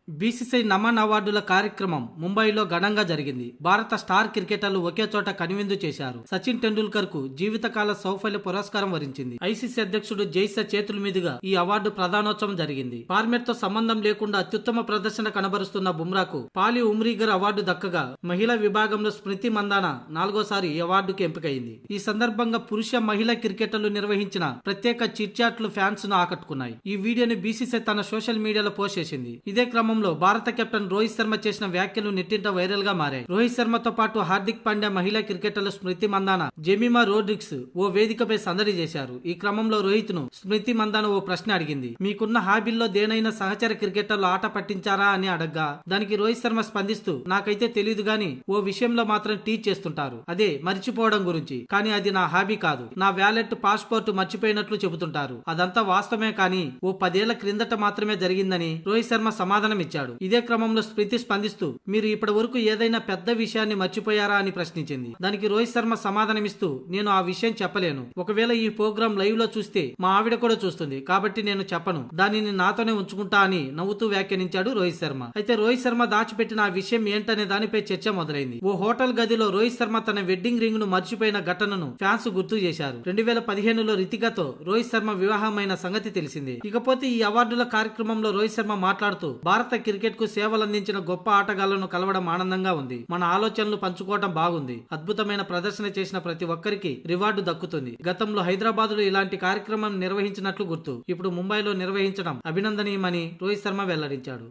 BCC Naman అవార్డుల కార్యక్రమం ముంబైలో ఘనంగా జరిగింది. భారత స్టార్ క్రికెటర్లు ఒకే చోట కనువిందు చేశారు. సచిన్ టెండూల్కర్ కు జీవితకాల సౌఫల్య పురస్కారం వరించింది. ఐసీసీ అధ్యక్షుడు జైస చేతుల మీదుగా ఈ అవార్డు ప్రదానోత్సవం జరిగింది. ఫార్మెట్ తో సంబంధం లేకుండా అత్యుత్తమ ప్రదర్శన కనబరుస్తున్న బుమ్రాకు పాలి ఉమ్రీగర్ అవార్డు దక్కగా మహిళా విభాగంలో స్మృతి మందాన 4వసారి ఈ అవార్డుకు ఎంపికైంది. ఈ సందర్భంగా పురుష మహిళా క్రికెటర్లు నిర్వహించిన ప్రత్యేక చిట్ చాట్లు ఫ్యాన్స్ ను ఆకట్టుకున్నాయి. ఈ వీడియోని బీసీసీ తన సోషల్ మీడియాలో పోస్ట్ చేసింది. ఇదే క్రమంలో భారత కెప్టెన్ రోహిత్ శర్మ చేసిన వ్యాఖ్యలు నెట్టింట వైరల్ గా మారాయి. రోహిత్ శర్మతో పాటు హార్దిక్ పాండ్యా, మహిళా క్రికెటర్లు స్మృతి మందాన, జెమిమా రోడ్రిగ్స్ ఓ వేదికపై సందడి చేశారు. ఈ క్రమంలో రోహిత్ ను స్మృతి మందాన ఓ ప్రశ్న అడిగింది. మీకున్న హాబీల్లో దేనైనా సహచర క్రికెటర్లు ఆట పట్టించారా అని అడగ్గా దానికి రోహిత్ శర్మ స్పందిస్తూ నాకైతే తెలియదు గాని ఓ విషయంలో మాత్రం టీచ్ చేస్తుంటారు, అదే మర్చిపోవడం గురించి. కానీ అది నా హాబీ కాదు, నా వ్యాలెట్ పాస్పోర్ట్ మర్చిపోయినట్లు చెబుతుంటారు. అదంతా వాస్తవమే కానీ ఓ 10 ఏళ్ల క్రిందట మాత్రమే జరిగిందని రోహిత్ శర్మ సమాధానం ఇచ్చాడు. ఇదే క్రమంలో స్మృతి స్పందిస్తూ మీరు ఇప్పటి వరకు ఏదైనా పెద్ద విషయాన్ని మర్చిపోయారా అని ప్రశ్నించింది. దానికి రోహిత్ శర్మ సమాధానమిస్తూ నేను ఆ విషయం చెప్పలేను. ఒకవేళ ఈ ప్రోగ్రాం లైవ్ లో చూస్తే మా ఆవిడ కూడా చూస్తుంది కాబట్టి నేను చెప్పను, దానిని నాతోనే ఉంచుకుంటా అని నవ్వుతూ వ్యాఖ్యానించాడు రోహిత్ శర్మ. అయితే రోహిత్ శర్మ దాచిపెట్టిన ఆ విషయం ఏంటనే దానిపై చర్చ మొదలైంది. ఓ హోటల్ గదిలో రోహిత్ శర్మ తన వెడ్డింగ్ రింగ్ ను మర్చిపోయిన ఘటనను ఫ్యాన్స్ గుర్తు చేశారు. 2015లో రితికతో రోహిత్ శర్మ వివాహమైన సంగతి తెలిసిందే. ఇకపోతే ఈ అవార్డుల కార్యక్రమంలో రోహిత్ శర్మ మాట్లాడుతూ భారత క్రికెట్ కు సేవలందించిన గొప్ప ఆటగాళ్లను కలవడం ఆనందంగా ఉంది. మన ఆలోచనలు పంచుకోవడం బాగుంది. అద్భుతమైన ప్రదర్శన చేసిన ప్రతి ఒక్కరికి రివార్డు దక్కుతుంది. గతంలో హైదరాబాద్ లో ఇలాంటి కార్యక్రమం నిర్వహించినట్లు గుర్తు. ఇప్పుడు ముంబైలో నిర్వహించడం అభినందనీయమని రోహిత్ శర్మ వెల్లడించాడు.